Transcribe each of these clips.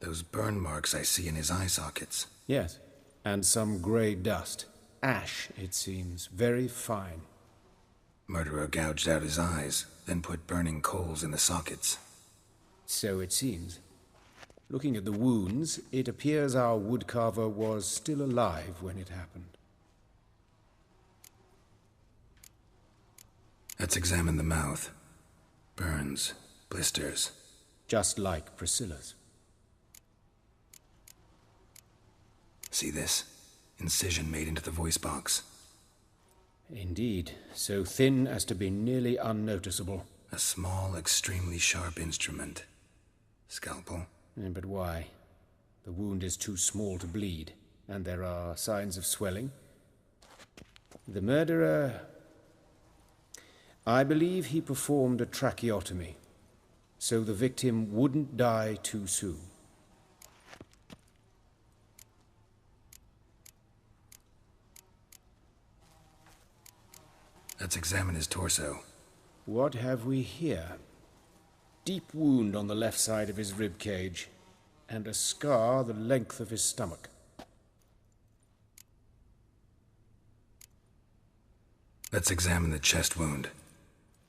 Those burn marks I see in his eye sockets. Yes, and some grey dust. Ash, it seems, very fine. Murderer gouged out his eyes, then put burning coals in the sockets. So it seems. Looking at the wounds, it appears our woodcarver was still alive when it happened. Let's examine the mouth. Burns, blisters. Just like Priscilla's. See this? Incision made into the voice box. Indeed, so thin as to be nearly unnoticeable. A small, extremely sharp instrument. Scalpel. But why? The wound is too small to bleed, and there are signs of swelling. The murderer... I believe he performed a tracheotomy, so the victim wouldn't die too soon. Let's examine his torso. What have we here? Deep wound on the left side of his rib cage, and a scar the length of his stomach. Let's examine the chest wound.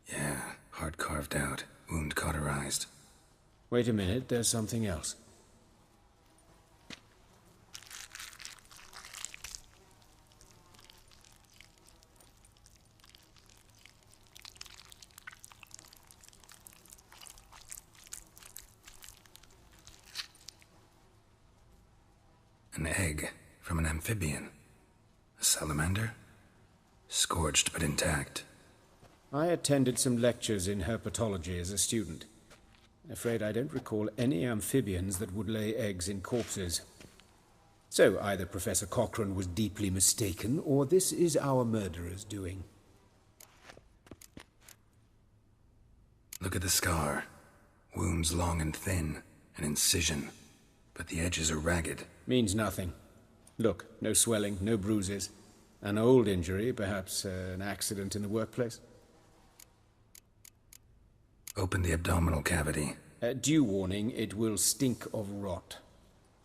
Yeah, heart carved out, wound cauterized. Wait a minute, there's something else. An egg from an amphibian. A salamander? Scorched but intact. I attended some lectures in herpetology as a student. Afraid I don't recall any amphibians that would lay eggs in corpses. So either Professor Cochrane was deeply mistaken, or this is our murderer's doing. Look at the scar. Wounds long and thin, an incision. But the edges are ragged. Means nothing. Look, no swelling, no bruises. An old injury, perhaps an accident in the workplace. Open the abdominal cavity. Due warning, it will stink of rot.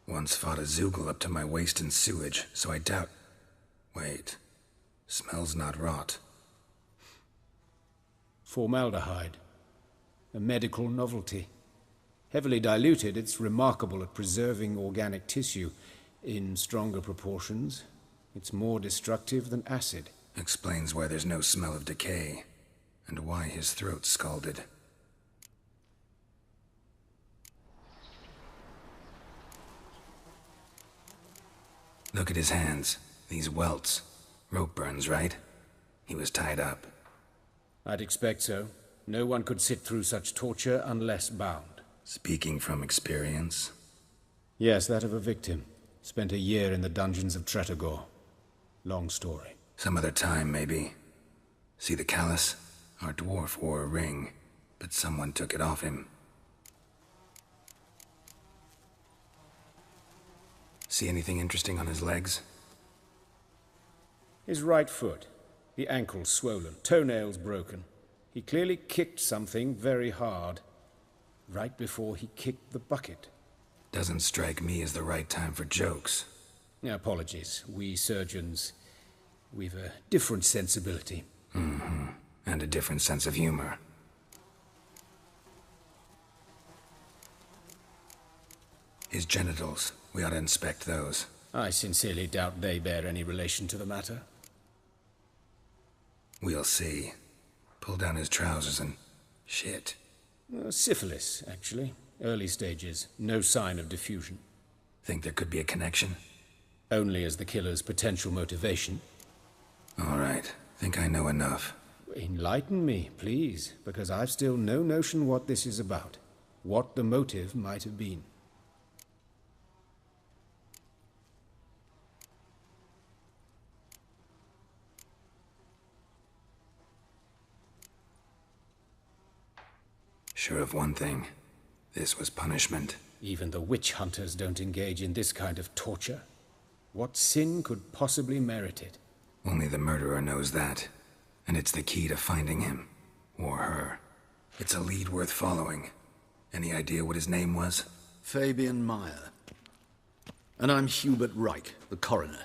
Once fought a Zoogle up to my waist in sewage, so I doubt... Wait. Smells not rot. Formaldehyde. A medical novelty. Heavily diluted, it's remarkable at preserving organic tissue. In stronger proportions, it's more destructive than acid. Explains why there's no smell of decay, and why his throat's scalded. Look at his hands. These welts. Rope burns, right? He was tied up. I'd expect so. No one could sit through such torture unless bound. Speaking from experience? Yes, that of a victim. Spent a year in the dungeons of Tretogor. Long story. Some other time, maybe. See the callus? Our dwarf wore a ring, but someone took it off him. See anything interesting on his legs? His right foot. The ankle swollen, toenails broken. He clearly kicked something very hard. Right before he kicked the bucket. Doesn't strike me as the right time for jokes. Apologies. We surgeons, we've a different sensibility. Mm-hmm. And a different sense of humor. His genitals. We ought to inspect those. I sincerely doubt they bear any relation to the matter. We'll see. Pull down his trousers and... shit. Syphilis, actually. Early stages. No sign of diffusion. Think there could be a connection? Only as the killer's potential motivation. All right. Think I know enough. Enlighten me, please, because I've still no notion what this is about. What the motive might have been. Sure of one thing. This was punishment. Even the witch hunters don't engage in this kind of torture. What sin could possibly merit it? Only the murderer knows that. And it's the key to finding him. Or her. It's a lead worth following. Any idea what his name was? Fabian Meyer. And I'm Hubert Reich, the coroner.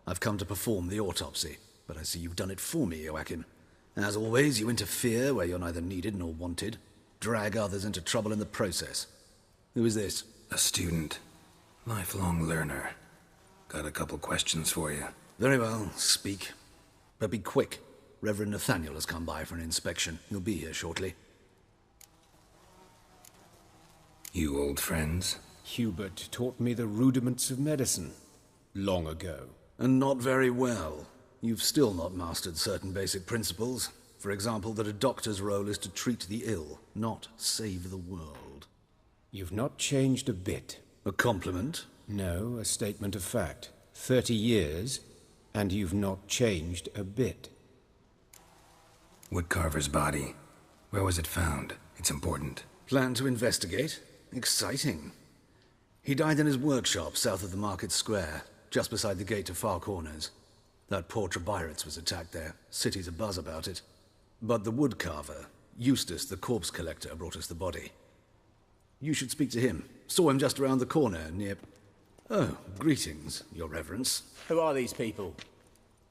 I've come to perform the autopsy, but I see you've done it for me, Joachim. As always, you interfere where you're neither needed nor wanted. Drag others into trouble in the process. Who is this? A student. Lifelong learner. Got a couple questions for you. Very well, speak. But be quick. Reverend Nathaniel has come by for an inspection. He'll be here shortly. You old friends? Hubert taught me the rudiments of medicine long ago. And not very well. You've still not mastered certain basic principles. For example, that a doctor's role is to treat the ill, not save the world. You've not changed a bit. A compliment? No, a statement of fact. 30 years, and you've not changed a bit. Woodcarver's body. Where was it found? It's important. Plan to investigate? Exciting. He died in his workshop south of the market square, just beside the gate to Far Corners. That poor Trebirates was attacked there. City's abuzz about it. But the woodcarver, Eustace the corpse collector, brought us the body. You should speak to him. Saw him just around the corner near... Oh, greetings, your reverence. Who are these people?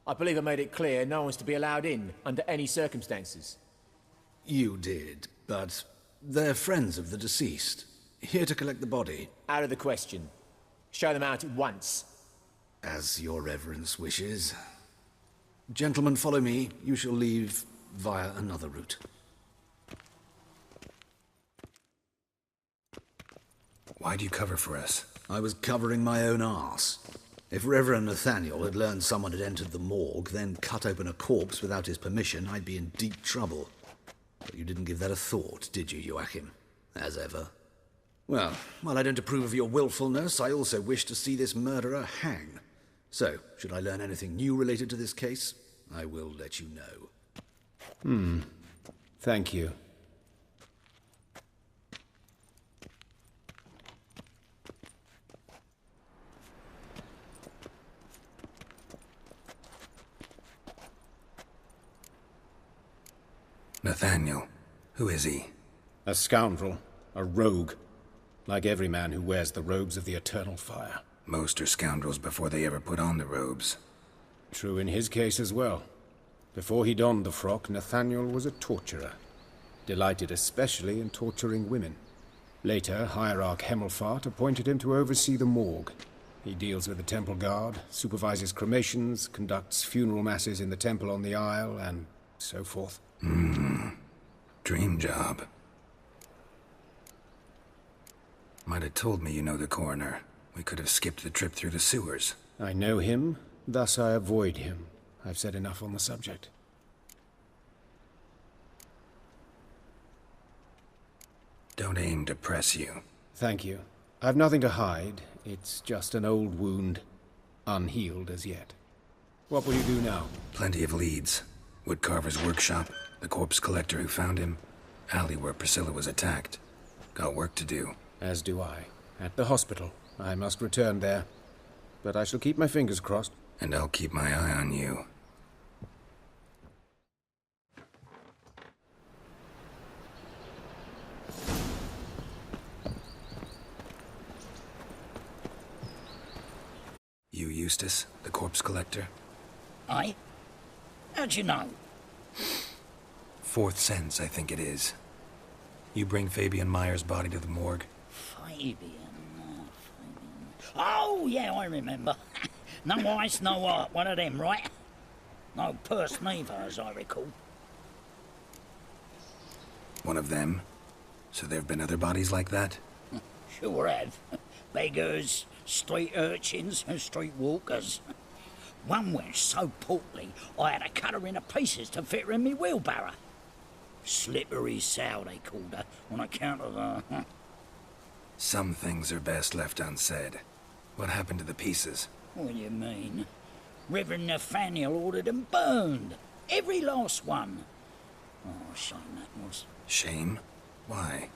I believe I made it clear no one's to be allowed in, under any circumstances. You did, but they're friends of the deceased. Here to collect the body. Out of the question. Show them out at once. As your reverence wishes. Gentlemen, follow me. You shall leave via another route. Why'd you cover for us? I was covering my own arse. If Reverend Nathaniel had learned someone had entered the morgue, then cut open a corpse without his permission, I'd be in deep trouble. But you didn't give that a thought, did you, Joachim? As ever. Well, while I don't approve of your willfulness, I also wish to see this murderer hang. So, should I learn anything new related to this case, I will let you know. Thank you. Nathaniel. Who is he? A scoundrel. A rogue. Like every man who wears the robes of the eternal fire. Most are scoundrels before they ever put on the robes. True in his case as well. Before he donned the frock, Nathaniel was a torturer. Delighted especially in torturing women. Later, Hierarch Hemmelfart appointed him to oversee the morgue. He deals with the temple guard, supervises cremations, conducts funeral masses in the temple on the Isle, and so forth. Dream job. Might have told me you know the coroner. We could have skipped the trip through the sewers. I know him, thus I avoid him. I've said enough on the subject. Don't aim to press you. Thank you. I've nothing to hide. It's just an old wound, unhealed as yet. What will you do now? Plenty of leads. Woodcarver's workshop, the corpse collector who found him, alley where Priscilla was attacked. Got work to do. As do I. At the hospital. I must return there. But I shall keep my fingers crossed. And I'll keep my eye on you. You Eustace, the corpse collector? Aye? How'd you know? Fourth sense, I think it is. You bring Fabian Meyer's body to the morgue? Fabian. Oh, yeah, I remember. No ice, no art, one of them, right? No purse neither, as I recall. One of them? So there've been other bodies like that? Sure have. Beggars, street urchins, and street walkers. One went so portly, I had to cut her into pieces to fit her in me wheelbarrow. Slippery sow, they called her, on account of her. Some things are best left unsaid. What happened to the pieces? What do you mean? Reverend Nathaniel ordered them burned. Every last one. Oh, shame that was. Shame? Why?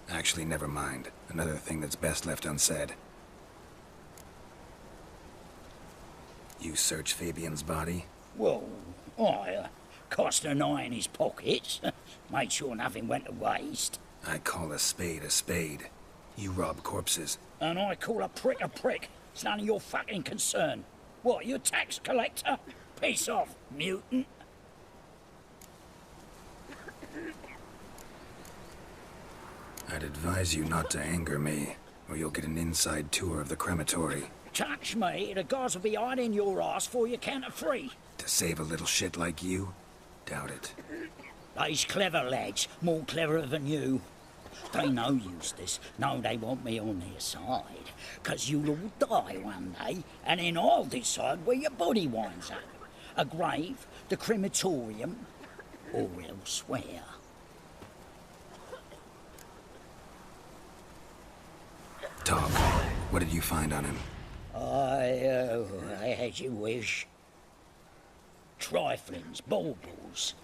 Actually, never mind. Another thing that's best left unsaid. You searched Fabian's body? Well, I cast an eye in his pockets. Made sure nothing went to waste. I call a spade a spade. You rob corpses. And I call a prick a prick. It's none of your fucking concern. What, you a tax collector? Piss off, mutant. I'd advise you not to anger me, or you'll get an inside tour of the crematory. Touch me, the guards will be hiding your ass for your count of 3. To save a little shit like you? Doubt it. These clever lads, more cleverer than you. They know Eustace, know they want me on their side, 'cause you'll all die one day, and then I'll decide where your body winds up. A grave, the crematorium, or elsewhere. Talk. What did you find on him? I had your wish. Triflings, baubles,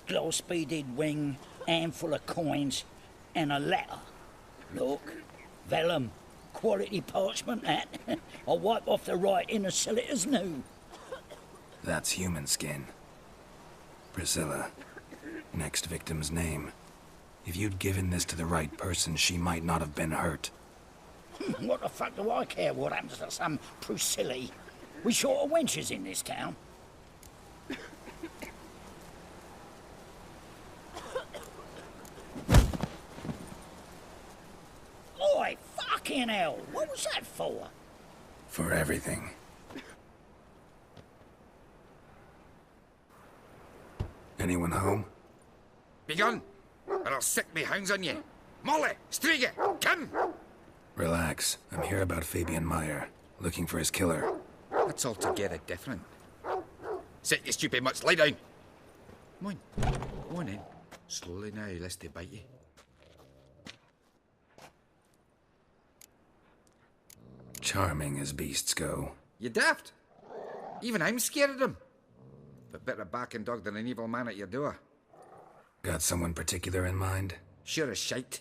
gloss-beaded ring, handful of coins, and a letter. Look, vellum, quality parchment, that. I'll wipe off the writing and sell it as new. That's human skin. Priscilla. Next victim's name. If you'd given this to the right person, she might not have been hurt. What the fuck do I care what happens to some Priscilla? We short of wenches in this town. Oi, fucking hell! What was that for? For everything. Anyone home? Begone, or I'll sick me hounds on you. Molly, Striga, come! Relax. I'm here about Fabian Meyer, looking for his killer. That's altogether different. Sit, you stupid mutts, lie down. Come on, go on in. Slowly now, lest they bite you. Charming as beasts go. You daft? Even I'm scared of them. But better backing dog than an evil man at your door. Got someone particular in mind? Sure as shite.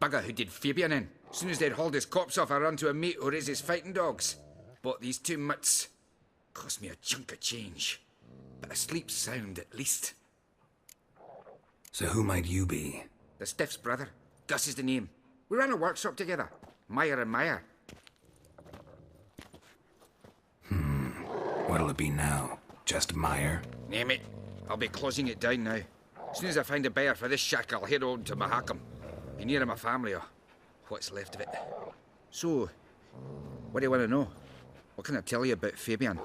Bugger who did Fabian in. As soon as they'd hauled his corpse off, I run to a mate who raises fighting dogs. Bought these 2 mutts. Cost me a chunk of change. But I sleep sound at least. So who might you be? The Stiff's brother. Gus is the name. We ran a workshop together. Meyer and Meyer. What'll it be now? Just Meyer? Name it. I'll be closing it down now. As soon as I find a buyer for this shack, I'll head on to Mahakam. Be near my family, or what's left of it. So, what do you want to know? What can I tell you about Fabian?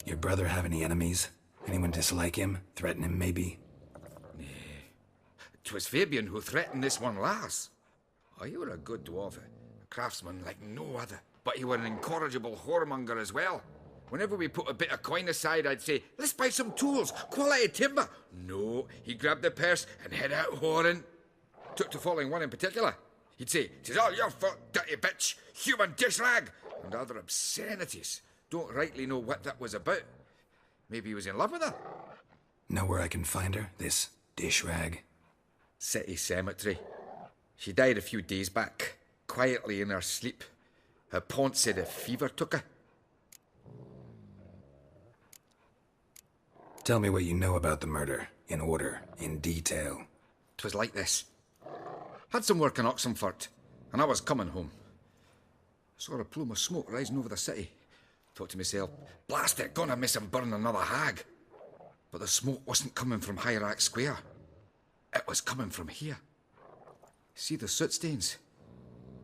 Your brother have any enemies? Anyone dislike him? Threaten him, maybe? 'Twas Fabian who threatened this one last. Oh, you were a good dwarf, a craftsman like no other. But you were an incorrigible whoremonger as well. Whenever we put a bit of coin aside, I'd say, let's buy some tools, quality timber. No, he grabbed the purse and head out whoring. Took to following one in particular. He'd say, "'Tis all your fault, dirty bitch, human dish rag," and other obscenities. Don't rightly know what that was about. Maybe he was in love with her. Know where I can find her? This dish rag? City cemetery. She died a few days back, quietly in her sleep. Her pont said a fever took her. Tell me what you know about the murder, in order, in detail. 'Twas like this. Had some work in Oxenfurt, and I was coming home. Saw a plume of smoke rising over the city. Thought to myself, blast it, gonna miss him burn another hag. But the smoke wasn't coming from Hierarch Square. It was coming from here. See the soot stains?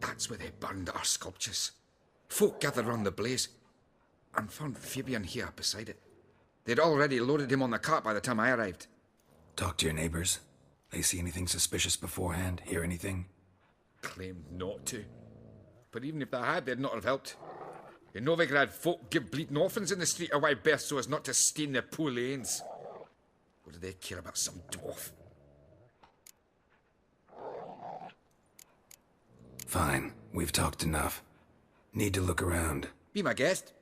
That's where they burned our sculptures. Folk gathered round the blaze, and found Fabian here beside it. They'd already loaded him on the cart by the time I arrived. Talk to your neighbors. They see anything suspicious beforehand? Hear anything? Claimed not to. But even if they had, they'd not have helped. In Novigrad, folk give bleeding orphans in the street a wide berth so as not to stain their poor lanes. What do they care about some dwarf? Fine. We've talked enough. Need to look around. Be my guest.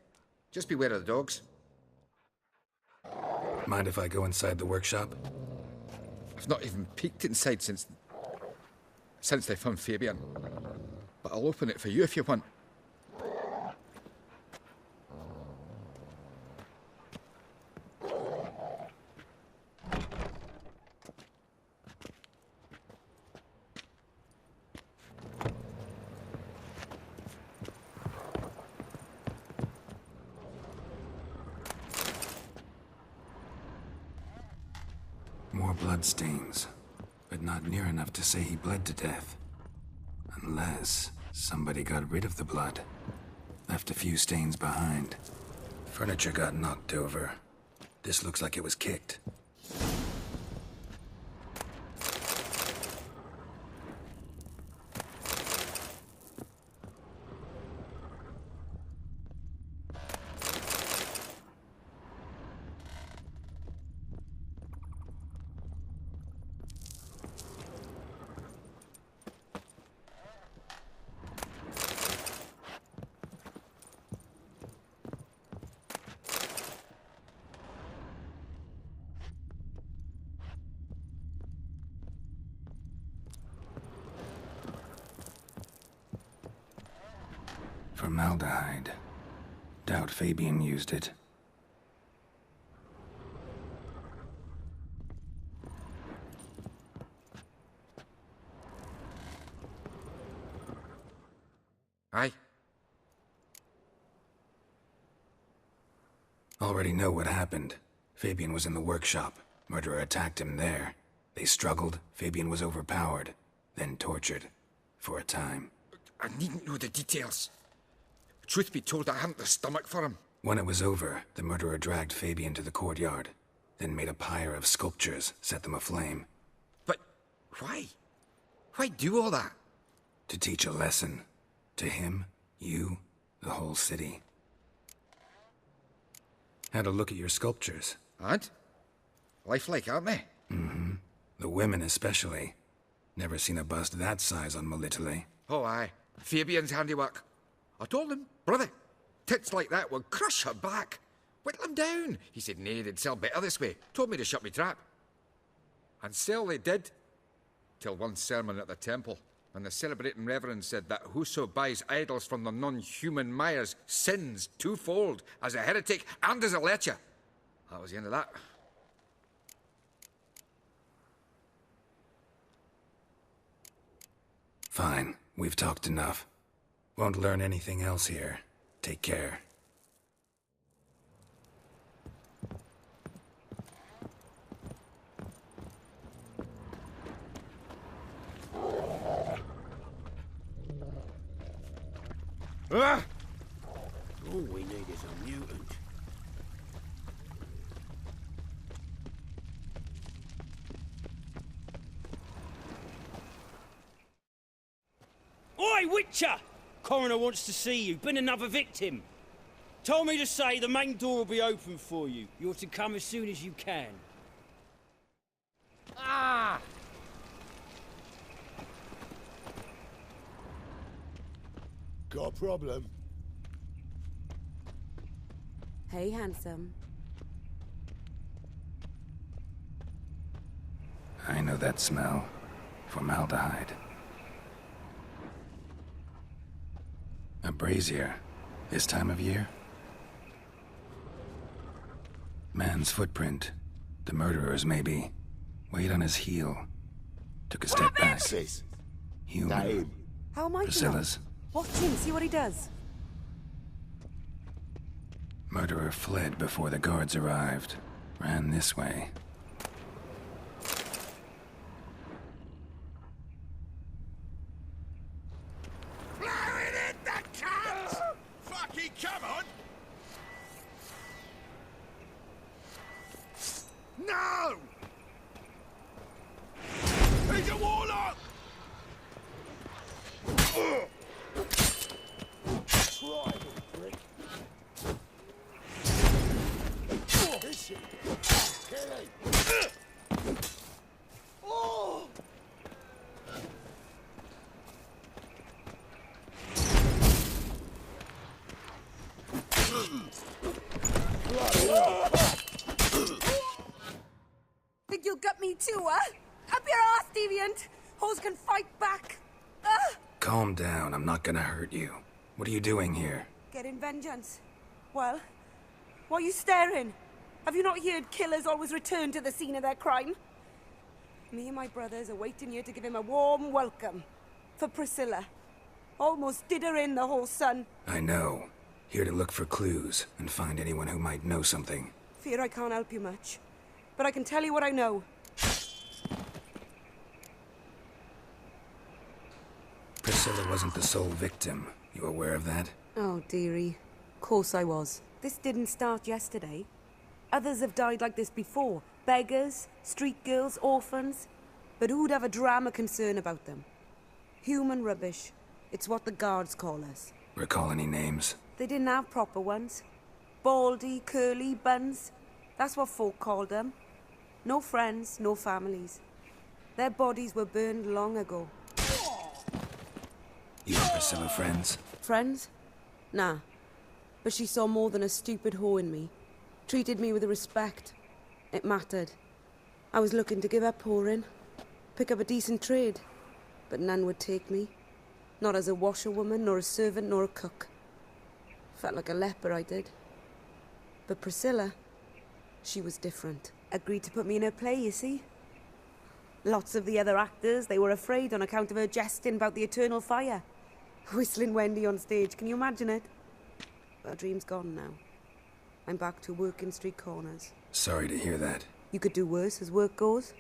Just beware of the dogs. Mind if I go inside the workshop? I've not even peeked inside since they found Fabian. But I'll open it for you if you want. Bloodstains, but not near enough to say he bled to death. Unless somebody got rid of the blood. Left a few stains behind. Furniture got knocked over. This looks like it was kicked. Formaldehyde. Doubt Fabian used it. Aye. Already know what happened. Fabian was in the workshop. Murderer attacked him there. They struggled. Fabian was overpowered, then tortured. For a time. I needn't know the details. Truth be told, I hadn't the stomach for him. When it was over, the murderer dragged Fabian to the courtyard, then made a pyre of sculptures, set them aflame. But why? Why do all that? To teach a lesson. To him, you, the whole city. Had a look at your sculptures. And? Lifelike, aren't they? Mm-hmm. The women especially. Never seen a bust that size on Melitele. Oh, aye. Fabian's handiwork. I told him, brother, tits like that will crush her back. Whittle him down. He said, nay, they'd sell better this way. Told me to shut me trap. And sell they did. Till one sermon at the temple, and the celebrating reverend said that whoso buys idols from the non-human Myers sins twofold, as a heretic and as a lecher. That was the end of that. Fine, we've talked enough. Won't learn anything else here. Take care. Ah! All we need is a mutant. Oi, Witcher! Coroner wants to see you. Been another victim. Told me to say the main door will be open for you. You're to come as soon as you can. Ah! Got a problem? Hey, handsome. I know that smell. Formaldehyde. A brazier. This time of year? Man's footprint. The murderer's, maybe. Weight on his heel. Took a step back. Sis. Human. Name. How am I to know? Priscilla's. Watch him, see what he does. Murderer fled before the guards arrived. Ran this way. Blowing in the cunt! Fucking come on! No! He's a warlock! Try, little prick. Is she? Kill him. Oh! Think you'll get me too, huh? Up your ass, deviant! Hoes can fight back! Calm down, I'm not gonna hurt you. What are you doing here? Getting vengeance. Well, why are you staring? Have you not heard killers always return to the scene of their crime? Me and my brothers are waiting here to give him a warm welcome. For Priscilla. Almost did her in, the whole son. I know. Here to look for clues and find anyone who might know something. Fear I can't help you much. But I can tell you what I know. Priscilla wasn't the sole victim. You aware of that? Oh, dearie. Of course I was. This didn't start yesterday. Others have died like this before. Beggars, street girls, orphans. But who'd have a drama concern about them? Human rubbish. It's what the guards call us. Recall any names? They didn't have proper ones. Baldy, curly, buns. That's what folk called them. No friends, no families. Their bodies were burned long ago. You and Priscilla friends? Friends? Nah. But she saw more than a stupid whore in me. Treated me with respect. It mattered. I was looking to give up whoring. Pick up a decent trade. But none would take me. Not as a washerwoman, nor a servant, nor a cook. Felt like a leper, I did. But Priscilla, she was different. Agreed to put me in her play, you see? Lots of the other actors, they were afraid on account of her jesting about the eternal fire. Whistling Wendy on stage, can you imagine it? But our dream's gone now. I'm back to working street corners. Sorry to hear that. You could do worse as work goes.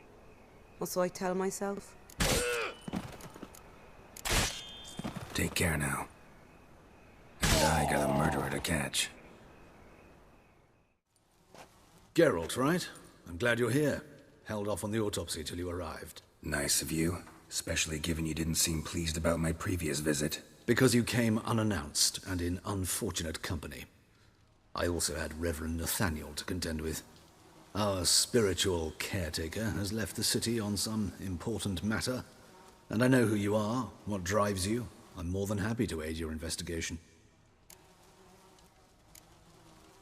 Or so I tell myself. Take care now. And I got a murderer to catch. Geralt, right? I'm glad you're here. Held off on the autopsy till you arrived. Nice of you, especially given you didn't seem pleased about my previous visit. Because you came unannounced and in unfortunate company. I also had Reverend Nathaniel to contend with. Our spiritual caretaker has left the city on some important matter, and I know who you are, what drives you. I'm more than happy to aid your investigation.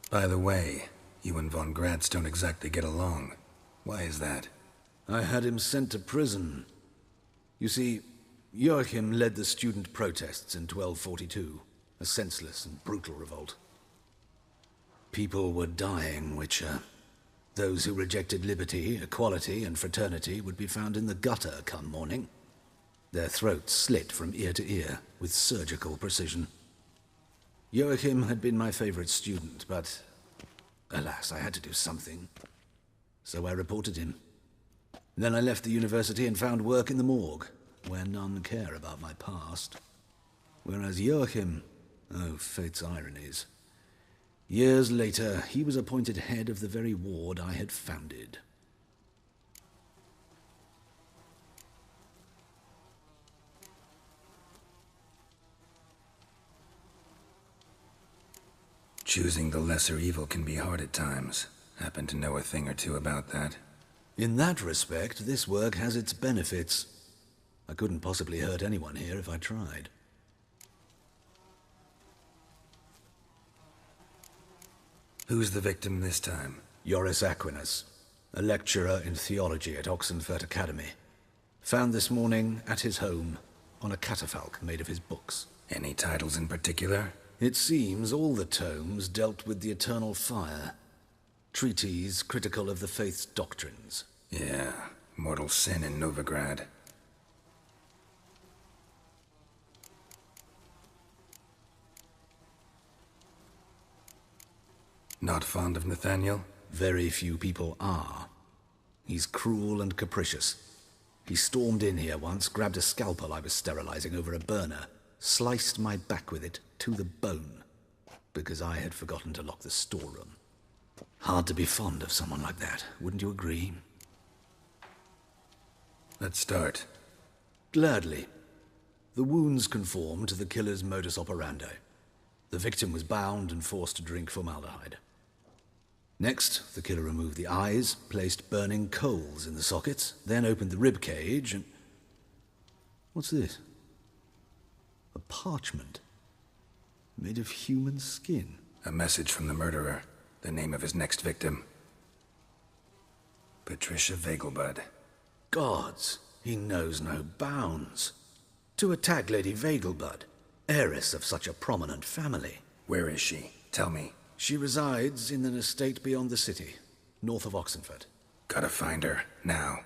By the way, you and Von Gratz don't exactly get along. Why is that? I had him sent to prison. You see, Joachim led the student protests in 1242, a senseless and brutal revolt. People were dying, Witcher. Those who rejected liberty, equality, and fraternity would be found in the gutter come morning. Their throats slit from ear to ear with surgical precision. Joachim had been my favorite student, but alas, I had to do something. So I reported him. Then I left the university and found work in the morgue, where none care about my past. Whereas Joachim, oh, fate's ironies. Years later, he was appointed head of the very ward I had founded. Choosing the lesser evil can be hard at times. Happen to know a thing or two about that. In that respect, this work has its benefits. I couldn't possibly hurt anyone here if I tried. Who's the victim this time? Joris Aquinas, a lecturer in theology at Oxenfurt Academy. Found this morning at his home on a catafalque made of his books. Any titles in particular? It seems all the tomes dealt with the eternal fire. Treatises critical of the faith's doctrines. Yeah, mortal sin in Novigrad. Not fond of Nathaniel? Very few people are. He's cruel and capricious. He stormed in here once, grabbed a scalpel I was sterilizing over a burner, sliced my back with it to the bone, because I had forgotten to lock the storeroom. Hard to be fond of someone like that, wouldn't you agree? Let's start. Gladly. The wounds conform to the killer's modus operandi. The victim was bound and forced to drink formaldehyde. Next, the killer removed the eyes, placed burning coals in the sockets, then opened the rib cage and... What's this? A parchment. Made of human skin. A message from the murderer. The name of his next victim. Patricia Vegelbud. Gods, he knows no bounds. To attack Lady Vegelbud, heiress of such a prominent family. Where is she? Tell me. She resides in an estate beyond the city, north of Oxenfurt. Gotta find her, now.